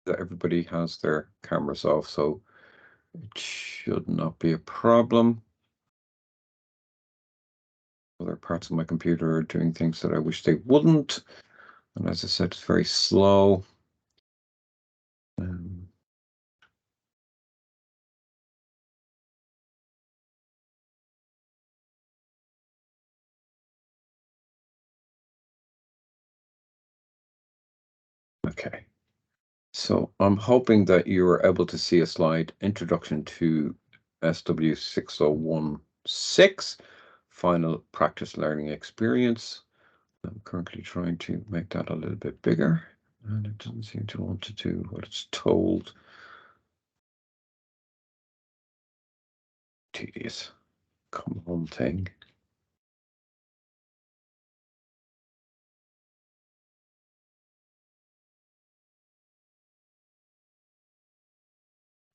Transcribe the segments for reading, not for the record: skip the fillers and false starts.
that everybody has their cameras off, so it should not be a problem. Other parts of my computer are doing things that I wish they wouldn't. And as I said, it's very slow. Okay. So I'm hoping that you were able to see a slide, Introduction to SW6016, Final Practice Learning Experience. I'm currently trying to make that a little bit bigger, and it doesn't seem to want to do what it's told. Tedious. Come on, thing.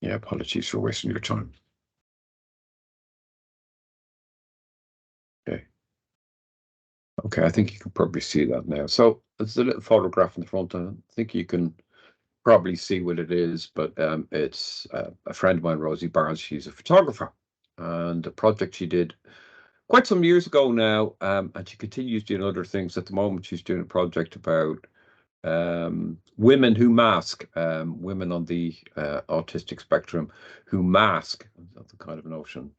Yeah, apologies for wasting your time. Okay. Okay, I think you can probably see that now. So it's a little photograph in the front. I think you can probably see what it is, but it's a friend of mine, Rosie Barnes. She's a photographer, and a project she did quite some years ago now, and she continues doing other things. At the moment, she's doing a project about women who mask, women on the autistic spectrum who mask. That's the kind of notion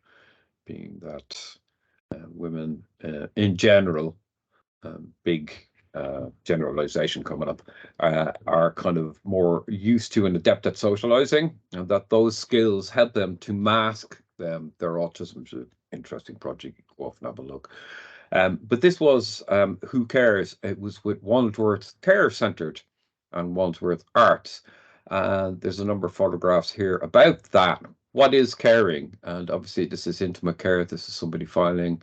being that women in general, big generalization coming up, are kind of more used to and adept at socializing, and that those skills help them to mask their autism. It's an interesting project. You can go off and have a look. But this was Who Cares? It was with Wandsworth Care Centred and Wandsworth Arts. And there's a number of photographs here about that. What is caring? And obviously, this is intimate care. This is somebody filing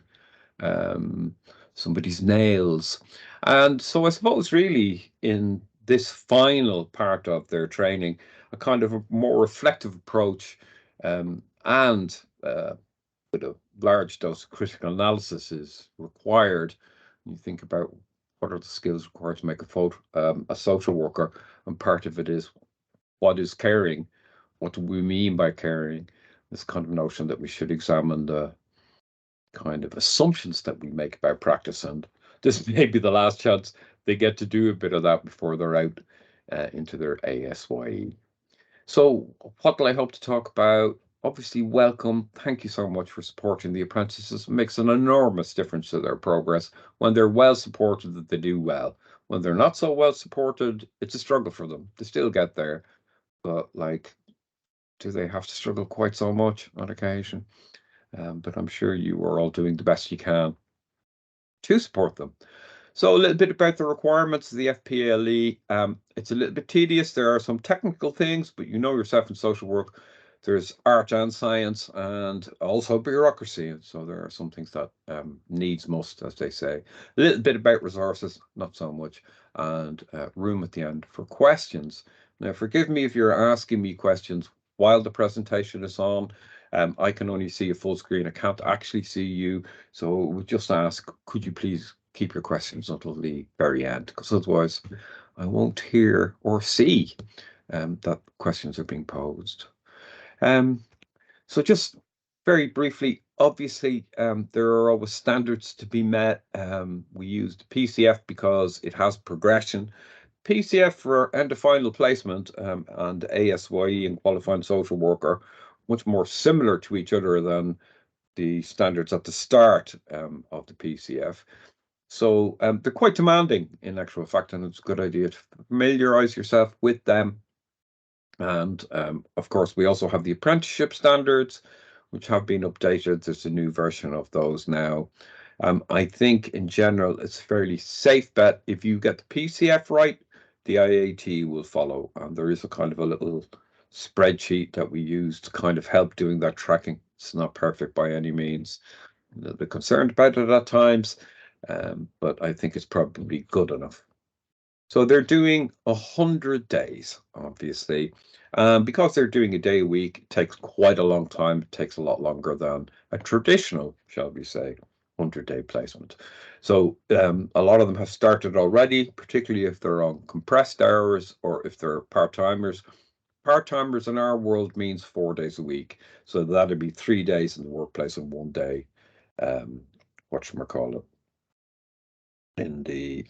somebody's nails. And so I suppose really in this final part of their training, a kind of a more reflective approach, and with a large dose of critical analysis is required. You think about what are the skills required to make a social worker, and part of it is what is caring? What do we mean by caring? This kind of notion that we should examine the kind of assumptions that we make about practice, and this may be the last chance they get to do a bit of that before they're out into their ASYE. So what do I hope to talk about? Obviously, welcome. Thank you so much for supporting the apprentices. It makes an enormous difference to their progress. When they're well supported, that they do well. When they're not so well supported, it's a struggle for them. They still get there, but like, do they have to struggle quite so much on occasion? But I'm sure you are all doing the best you can to support them. So a little bit about the requirements of the FPLE. It's a little bit tedious. There are some technical things, but you know yourself in social work, there's art and science and also bureaucracy. So there are some things that needs must, as they say. A little bit about resources, not so much, and room at the end for questions. Now, forgive me if you're asking me questions while the presentation is on. I can only see a full screen. I can't actually see you. So we just ask, could you please keep your questions until the very end? Because otherwise I won't hear or see that questions are being posed. So just very briefly, obviously, there are always standards to be met. We used PCF because it has progression. PCF for end of final placement and ASYE and qualifying social worker, much more similar to each other than the standards at the start of the PCF. So they're quite demanding in actual fact, and it's a good idea to familiarize yourself with them. And of course, we also have the apprenticeship standards, which have been updated. There's a new version of those now. I think in general, it's a fairly safe bet. If you get the PCF right, the IAT will follow. And there is a kind of a little spreadsheet that we use to kind of help doing that tracking. It's not perfect by any means. I'm a little bit concerned about it at times, but I think it's probably good enough. So they're doing 100 days, obviously. Because they're doing a day a week, it takes quite a long time. It takes a lot longer than a traditional, shall we say. 100-day placement. So a lot of them have started already, particularly if they're on compressed hours or if they're part-timers. Part-timers in our world means 4 days a week. So that'd be 3 days in the workplace and 1 day, whatchamacallit, in the,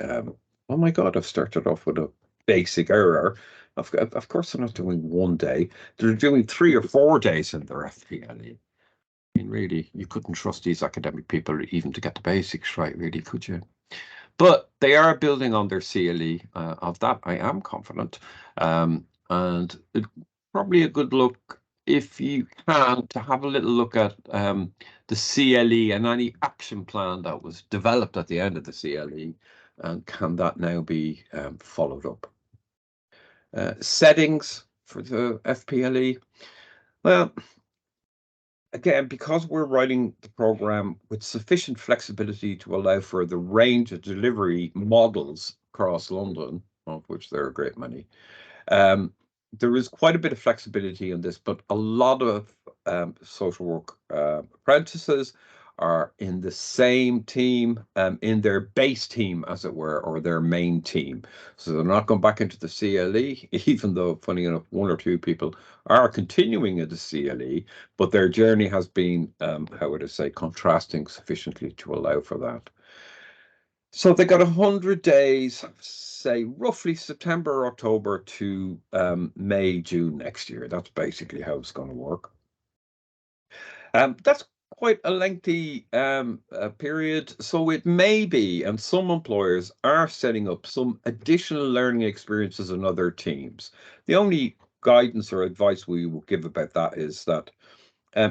oh my God, I've started off with a basic error. Of course, they're not doing 1 day. They're doing 3 or 4 days in their FPLE. I mean, really, you couldn't trust these academic people even to get the basics right, really, could you? But they are building on their CLE. Of that, I am confident. And probably a good look, if you can, to have a little look at the CLE and any action plan that was developed at the end of the CLE, and can that now be followed up? Settings for the FPLE. Well, again, because we're writing the program with sufficient flexibility to allow for the range of delivery models across London, of which there are a great many, there is quite a bit of flexibility in this, but a lot of social work apprentices are in the same team, in their base team, as it were, or their main team. So they're not going back into the CLE, even though, funny enough, 1 or 2 people are continuing in the CLE, but their journey has been, how would I say, contrasting sufficiently to allow for that. So they got 100 days, say roughly September, October to May, June next year. That's basically how it's going to work. That's quite a lengthy period. So it may be, and some employers are setting up some additional learning experiences in other teams. The only guidance or advice we will give about that is that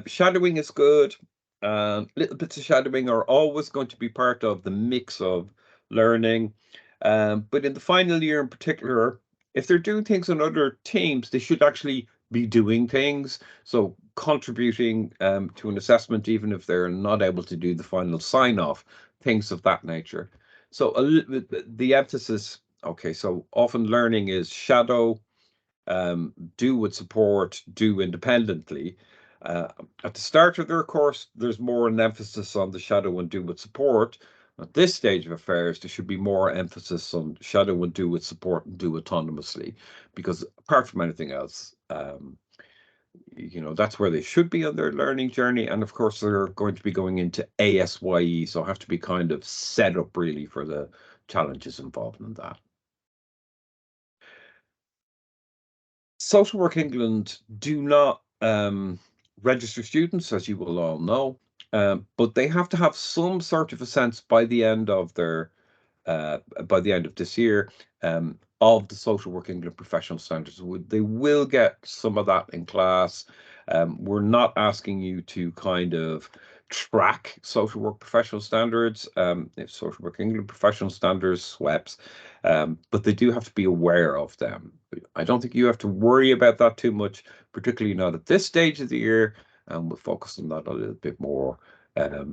shadowing is good. Little bits of shadowing are always going to be part of the mix of learning. But in the final year in particular, if they're doing things in other teams, they should actually be doing things. So contributing to an assessment, even if they're not able to do the final sign-off, things of that nature. So the emphasis, okay, so often learning is shadow, do with support, do independently. At the start of their course, there's more an emphasis on the shadow and do with support. At this stage of affairs, there should be more emphasis on shadow and do with support and do autonomously, because apart from anything else, that's where they should be on their learning journey. And of course, they're going to be going into ASYE, so have to be kind of set up really for the challenges involved in that. Social Work England do not register students, as you will all know, but they have to have some sort of a sense by the end of this year, of the Social Work England professional standards. They will get some of that in class. We're not asking you to kind of track social work professional standards, if Social Work England professional standards, SWEPs, but they do have to be aware of them. I don't think you have to worry about that too much, particularly not at this stage of the year, and we'll focus on that a little bit more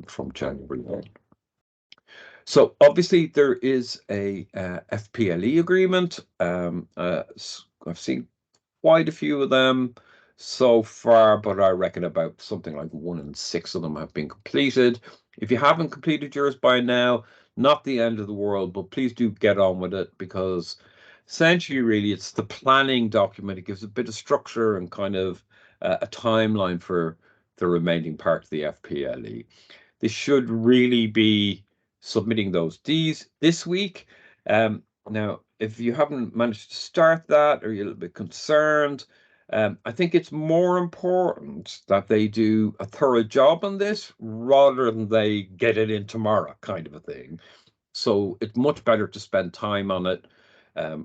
from January on. So obviously there is a FPLE agreement. I've seen quite a few of them so far, but I reckon about something like 1 in 6 of them have been completed. If you haven't completed yours by now, not the end of the world, but please do get on with it, because essentially, really, it's the planning document. It gives a bit of structure and kind of a timeline for the remaining part of the FPLE. They should really be submitting those this week. Now, if you haven't managed to start that, or you're a little bit concerned, I think it's more important that they do a thorough job on this rather than they get it in tomorrow, kind of a thing. So it's much better to spend time on it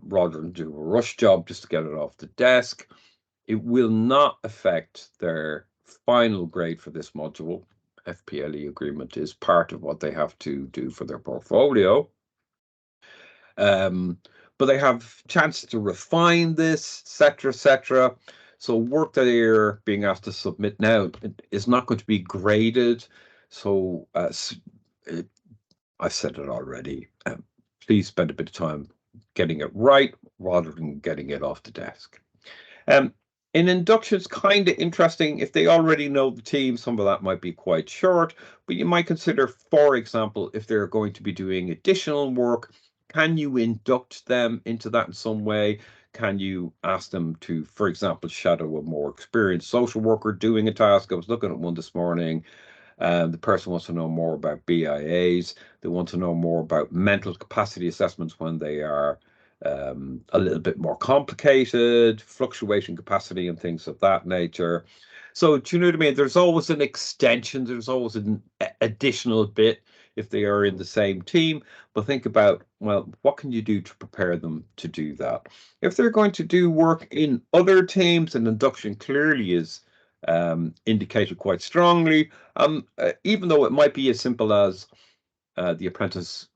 rather than do a rush job just to get it off the desk. It will not affect their final grade for this module. FPLE agreement is part of what they have to do for their portfolio. But they have chance to refine this, etc., etc. So work that they're being asked to submit now is not going to be graded. So I've said it already. Please spend a bit of time getting it right rather than getting it off the desk. In inductions, kind of interesting. If they already know the team, some of that might be quite short, but you might consider, for example, if they're going to be doing additional work, can you induct them into that in some way? Can you ask them to, for example, shadow a more experienced social worker doing a task? I was looking at one this morning. The person wants to know more about BIAs. They want to know more about mental capacity assessments when they are a little bit more complicated, fluctuation capacity and things of that nature. So, do you know what I mean? There's always an extension, there's always an additional bit if they are in the same team. But think about, well, what can you do to prepare them to do that? If they're going to do work in other teams, an induction clearly is indicated quite strongly. Even though it might be as simple as the apprentice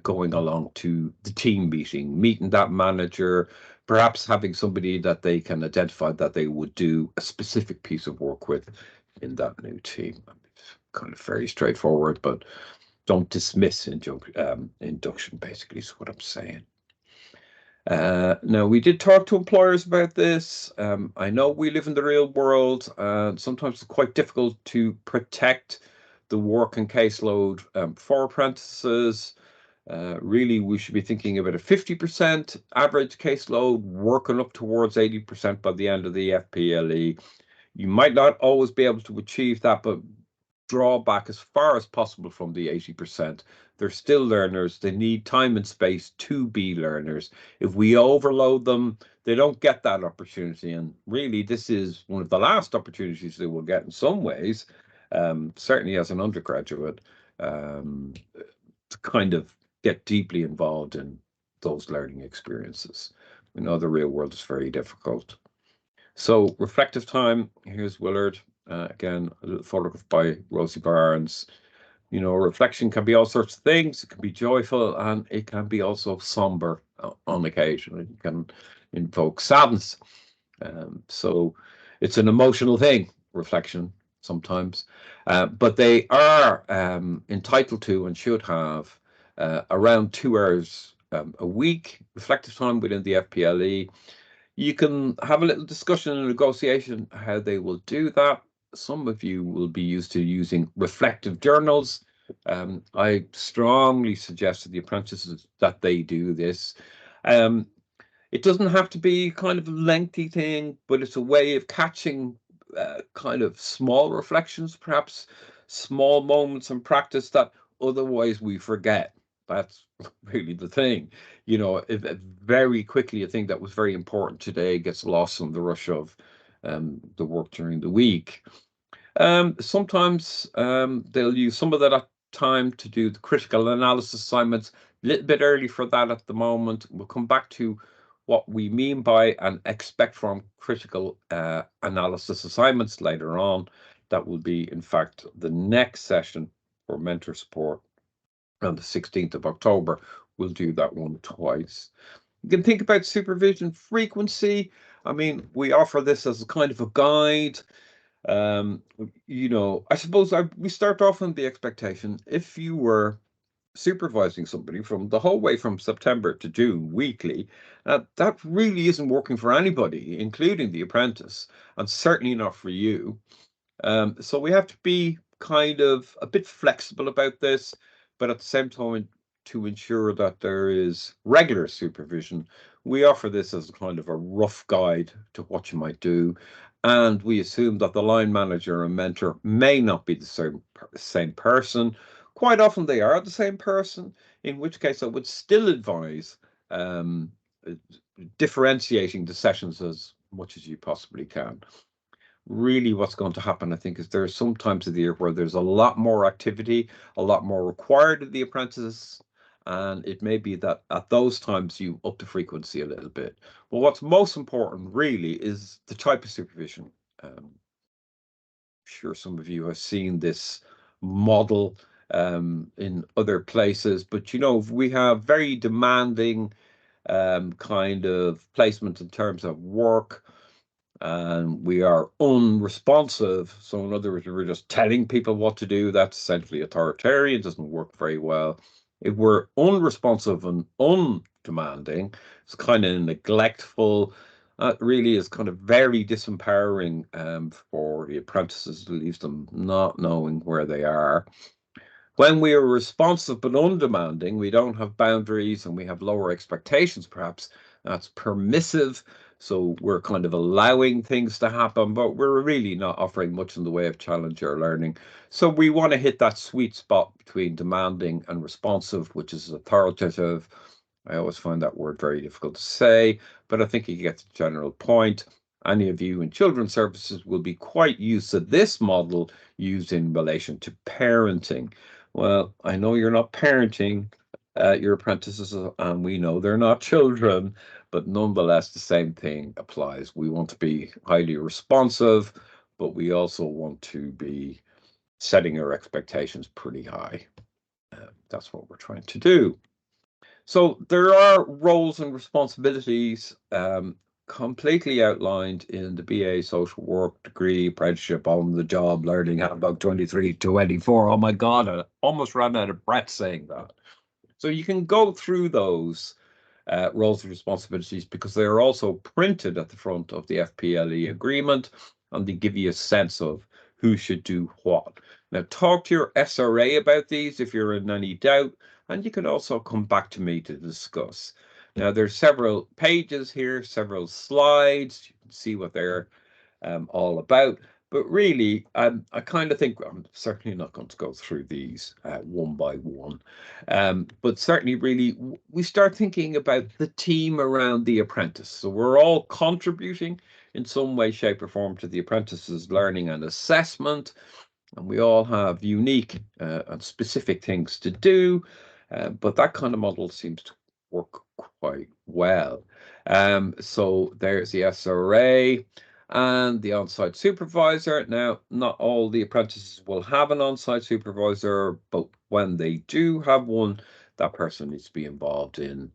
going along to the team meeting, meeting that manager, perhaps having somebody that they can identify that they would do a specific piece of work with in that new team. It's kind of very straightforward, but don't dismiss induction, basically, is what I'm saying. Now, we did talk to employers about this. I know we live in the real world, and sometimes it's quite difficult to protect the work and caseload for apprentices. Really, we should be thinking about a 50% average caseload, working up towards 80% by the end of the FPLE. You might not always be able to achieve that, but draw back as far as possible from the 80%. They're still learners. They need time and space to be learners. If we overload them, they don't get that opportunity. And really, this is one of the last opportunities they will get in some ways, certainly as an undergraduate, to kind of get deeply involved in those learning experiences. We know the real world is very difficult. So reflective time, here's Willard. Again, a little photograph by Rosie Barnes. You know, reflection can be all sorts of things. It can be joyful and it can be also somber on occasion. It can invoke sadness. So it's an emotional thing, reflection sometimes. But they are entitled to and should have around 2 hours a week reflective time within the FPLE. You can have a little discussion and negotiation how they will do that. Some of you will be used to using reflective journals. I strongly suggest to the apprentices that they do this. Um, it doesn't have to be kind of a lengthy thing, but it's a way of catching kind of small reflections, perhaps small moments in practice that otherwise we forget. That's really the thing. You know, if very quickly a thing that was very important today gets lost in the rush of the work during the week. Sometimes they'll use some of that time to do the critical analysis assignments. A little bit early for that at the moment. We'll come back to what we mean by and expect from critical analysis assignments later on. That will be, in fact, the next session for mentor support on the 16th of October. We'll do that one twice. You can think about supervision frequency. I mean, we offer this as a kind of a guide. You know, I suppose we start off on the expectation if you were supervising somebody from the whole way from September to June weekly, that really isn't working for anybody, including the apprentice, and certainly not for you. So we have to be kind of a bit flexible about this, but at the same time, to ensure that there is regular supervision, we offer this as kind of a rough guide to what you might do. And we assume that the line manager and mentor may not be the same person. Quite often they are the same person, in which case I would still advise differentiating the sessions as much as you possibly can. Really what's going to happen, I think, is there are some times of the year where there's a lot more activity, a lot more required of the apprentices, and it may be that at those times you up the frequency a little bit. But what's most important really is the type of supervision. I'm sure some of you have seen this model in other places, but you know, we have very demanding kind of placement in terms of work, and we are unresponsive. So, in other words, we're just telling people what to do. That's essentially authoritarian, doesn't work very well. If we're unresponsive and undemanding, it's kind of neglectful. really is kind of very disempowering for the apprentices. It leaves them not knowing where they are. When we are responsive but undemanding, we don't have boundaries and we have lower expectations, perhaps. That's permissive. So we're kind of allowing things to happen, but we're really not offering much in the way of challenge or learning. So we want to hit that sweet spot between demanding and responsive, which is authoritative. I always find that word very difficult to say, but I think you get the general point. Any of you in children's services will be quite used to this model used in relation to parenting. Well, I know you're not parenting your apprentices, and we know they're not children, but nonetheless, the same thing applies. We want to be highly responsive, but we also want to be setting our expectations pretty high. That's what we're trying to do. So there are roles and responsibilities completely outlined in the BA Social Work degree, apprenticeship, on the job learning handbook 23-24. Oh my God, I almost ran out of breath saying that. So you can go through those roles and responsibilities because they are also printed at the front of the FPLE agreement, and they give you a sense of who should do what. Now, talk to your SRA about these if you're in any doubt, and you can also come back to me to discuss. Now, there's several pages here, several slides. You can see what they're all about. But really, I kind of think I'm certainly not going to go through these one by one. But certainly, really, we start thinking about the team around the apprentice. So we're all contributing in some way, shape, or form to the apprentice's learning and assessment. And we all have unique and specific things to do. But that kind of model seems to work quite well. So there's the SRA and the on-site supervisor. Now, not all the apprentices will have an on-site supervisor, but when they do have one, that person needs to be involved in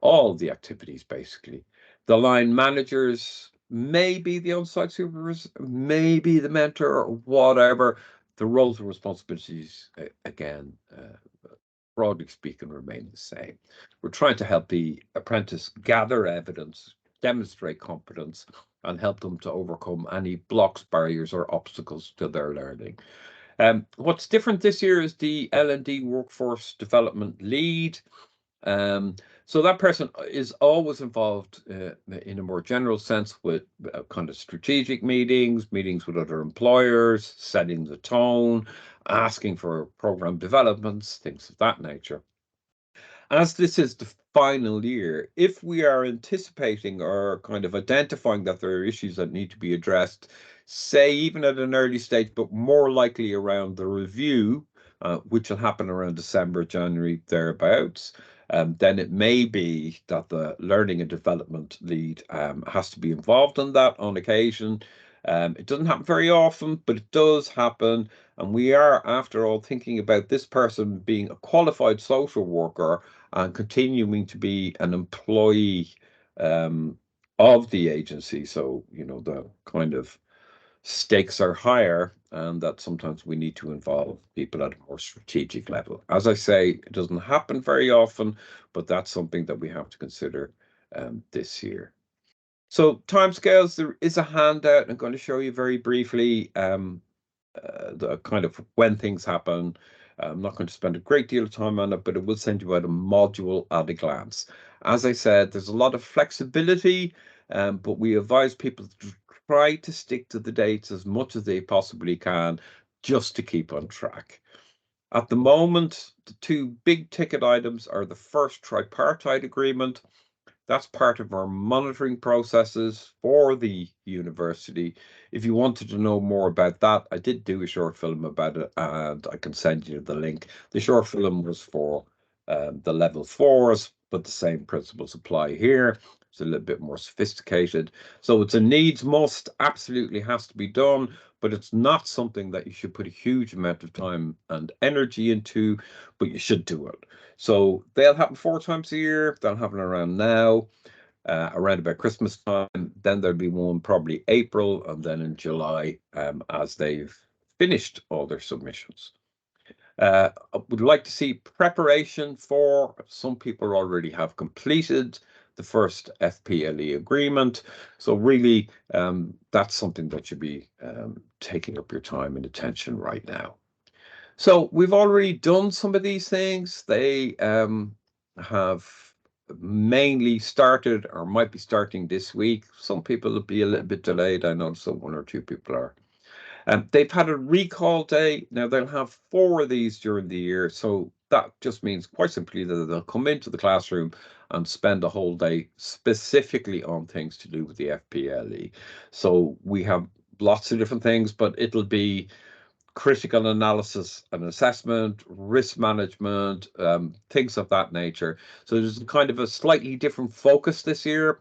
all the activities, basically. The line managers may be the on-site supervisor, maybe the mentor, or whatever. The roles and responsibilities, again, broadly speaking, remain the same. We're trying to help the apprentice gather evidence, demonstrate competence, and help them to overcome any blocks, barriers, or obstacles to their learning. What's different this year is the L&D Workforce Development Lead. So that person is always involved in a more general sense with kind of strategic meetings, meetings with other employers, setting the tone, asking for program developments, things of that nature. As this is the final year, if we are anticipating or kind of identifying that there are issues that need to be addressed, say even at an early stage, but more likely around the review, which will happen around December, January, thereabouts, then it may be that the learning and development lead has to be involved in that on occasion. It doesn't happen very often, but it does happen. And we are, after all, thinking about this person being a qualified social worker and continuing to be an employee of the agency. So, you know, the kind of stakes are higher, and that sometimes we need to involve people at a more strategic level. As I say, it doesn't happen very often, but that's something that we have to consider this year. So timescales, there is a handout. I'm going to show you very briefly the kind of when things happen. I'm not going to spend a great deal of time on it, but it will send you out a module at a glance. As I said, there's a lot of flexibility, but we advise people to try to stick to the dates as much as they possibly can, just to keep on track. At the moment, the two big ticket items are the first tripartite agreement. That's part of our monitoring processes for the university. If you wanted to know more about that, I did do a short film about it, and I can send you the link. The short film was for the level 4s, but the same principles apply here. It's a little bit more sophisticated. So it's a needs must, absolutely has to be done, but it's not something that you should put a huge amount of time and energy into, but you should do it. So they'll happen 4 times a year. They'll happen around now, around about Christmas time. Then there'll be one probably April, and then in July, as they've finished all their submissions. I would like to see preparation for, some people already have completed the first FPLE agreement. So really, that's something that should be taking up your time and attention right now. So we've already done some of these things. They have mainly started or might be starting this week. Some people will be a little bit delayed. I know so one or two people are. They've had a recall day. Now they'll have 4 of these during the year. So that just means quite simply that they'll come into the classroom and spend a whole day specifically on things to do with the FPLE. So we have lots of different things, but it'll be critical analysis and assessment, risk management, things of that nature. So there's kind of a slightly different focus this year.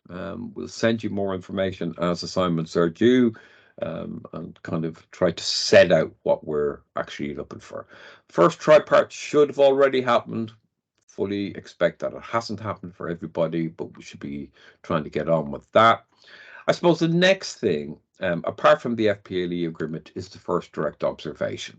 We'll send you more information as assignments are due, and kind of try to set out what we're actually looking for. First tripart should have already happened. Fully expect that it hasn't happened for everybody, but we should be trying to get on with that. I suppose the next thing, apart from the FPLE agreement, is the first direct observation.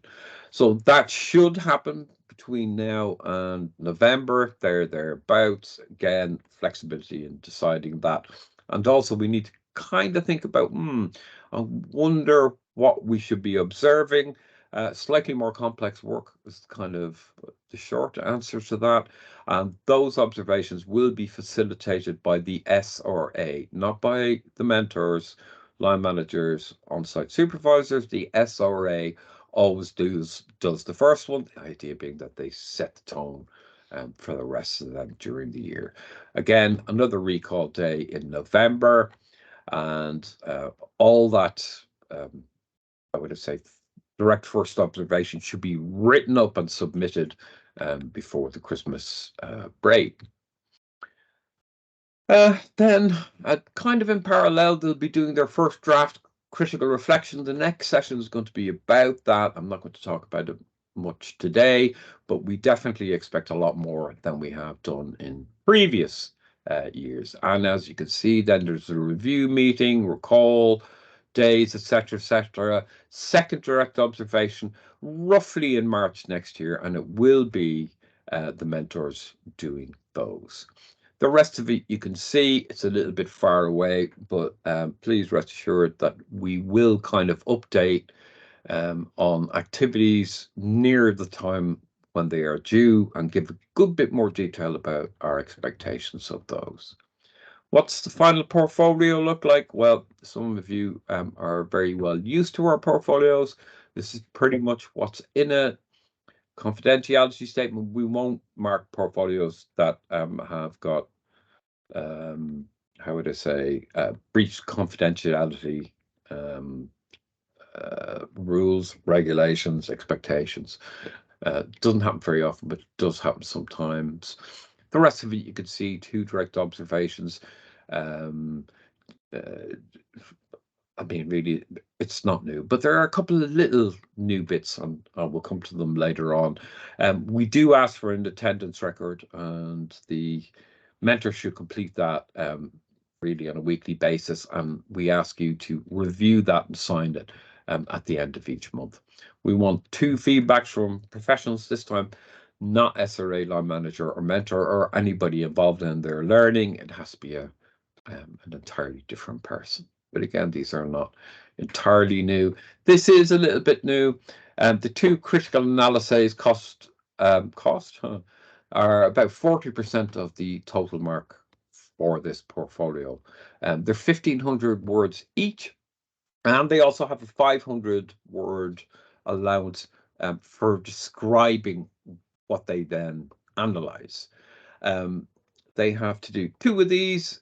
So that should happen between now and November, thereabouts. Again, flexibility in deciding that. And also we need to kind of think about, I wonder what we should be observing. Slightly more complex work is kind of the short answer to that. And those observations will be facilitated by the SRA, not by the mentors, line managers, on-site supervisors. The SRA always does the first one, the idea being that they set the tone for the rest of them during the year. Again, another recall day in November, and all that, I would say, direct first observation should be written up and submitted before the Christmas break. Then, kind of in parallel, they'll be doing their first draft critical reflection. The next session is going to be about that. I'm not going to talk about it much today, but we definitely expect a lot more than we have done in previous years. And as you can see, then there's a review meeting, recall days, etc., etc. Second direct observation, roughly in March next year, and it will be the mentors doing those. The rest of it, you can see it's a little bit far away, but please rest assured that we will kind of update on activities near the time when they are due and give a good bit more detail about our expectations of those. What's the final portfolio look like? Well, some of you are very well used to our portfolios. This is pretty much what's in it. Confidentiality statement, we won't mark portfolios that have got, how would I say, breached confidentiality rules, regulations, expectations. Doesn't happen very often, but it does happen sometimes. The rest of it, you could see 2 direct observations. I mean, really, it's not new, but there are a couple of little new bits, and we'll come to them later on. We do ask for an attendance record, and the mentor should complete that really on a weekly basis, and we ask you to review that and sign it at the end of each month. We want 2 feedbacks from professionals this time, not SRA, line manager, or mentor, or anybody involved in their learning. It has to be an entirely different person. But again, these are not entirely new. This is a little bit new. The 2 critical analyses cost are about 40% of the total mark for this portfolio. They're 1,500 words each, and they also have a 500-word allowance for describing what they then analyze. They have to do 2 of these.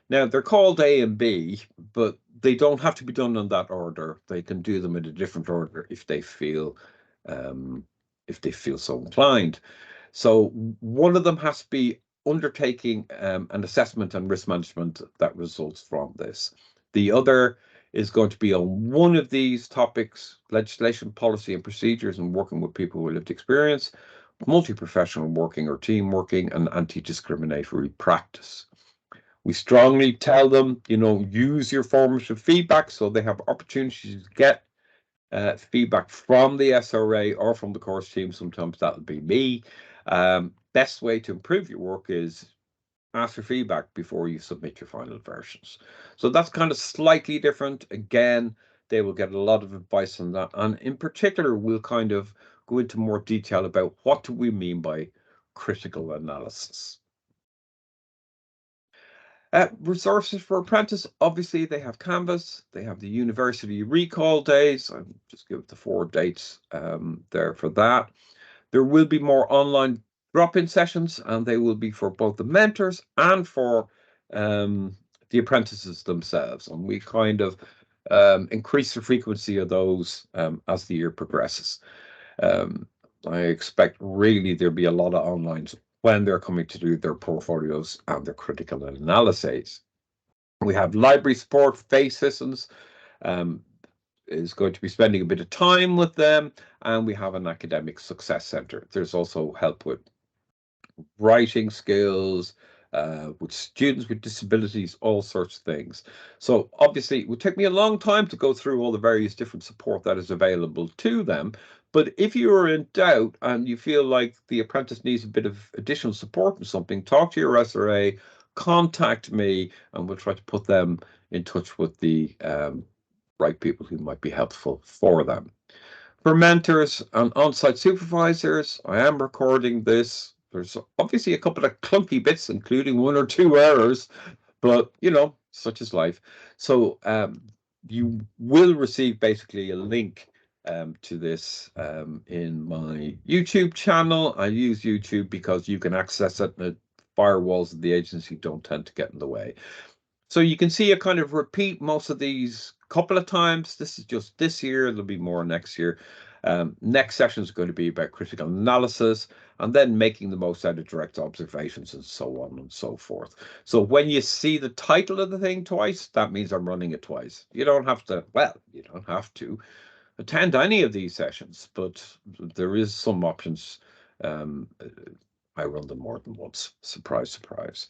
Now, they're called A and B, but they don't have to be done in that order. They can do them in a different order if they feel so inclined. So one of them has to be undertaking an assessment and risk management that results from this. The other is going to be on one of these topics: legislation, policy, and procedures, and working with people with lived experience, multi-professional working or team working, and anti-discriminatory practice. We strongly tell them, use your formative feedback, so they have opportunities to get feedback from the SRA or from the course team. Sometimes that'll be me. Best way to improve your work is ask for feedback before you submit your final versions. So that's kind of slightly different. Again, they will get a lot of advice on that. And in particular, we'll kind of go into more detail about what do we mean by critical analysis. Resources for apprentice, obviously they have Canvas, they have the university recall days. I'll just give the 4 dates there for that. There will be more online drop-in sessions, and they will be for both the mentors and for the apprentices themselves. And we kind of increase the frequency of those as the year progresses. I expect really there'll be a lot of online when they're coming to do their portfolios and their critical analyses. We have library support, FACE systems, is going to be spending a bit of time with them, and we have an academic success center. There's also help with writing skills, with students with disabilities, all sorts of things. So obviously it would take me a long time to go through all the various different support that is available to them. But if you are in doubt and you feel like the apprentice needs a bit of additional support or something, talk to your SRA, contact me, and we'll try to put them in touch with the right people who might be helpful for them. For mentors and on-site supervisors, I am recording this. There's obviously a couple of clunky bits, including 1 or 2 errors, but you know, such is life. So you will receive basically a link to this in my YouTube channel. I use YouTube because you can access it, and the firewalls of the agency don't tend to get in the way. So you can see I kind of repeat most of these a couple of times. This is just this year. There'll be more next year. Next session is going to be about critical analysis and then making the most out of direct observations and so on and so forth. So when you see the title of the thing twice, that means I'm running it twice. You don't have to, well, you don't have to attend any of these sessions, but there is some options. I run them more than once. Surprise, surprise.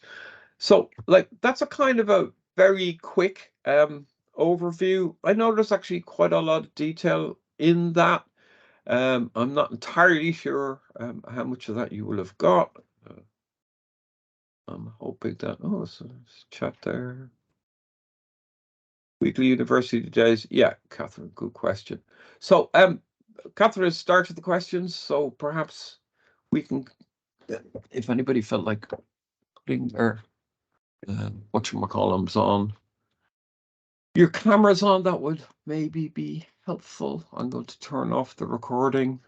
So, like, that's a kind of a very quick overview. I know there's actually quite a lot of detail in that. I'm not entirely sure how much of that you will have got. I'm hoping that, oh, so there's chat there. Weekly university days. Yeah, Catherine, good question. So, Catherine has started the questions, so perhaps we can, if anybody felt like putting their whatchamacallums on. Your camera's on, that would maybe be helpful. I'm going to turn off the recording.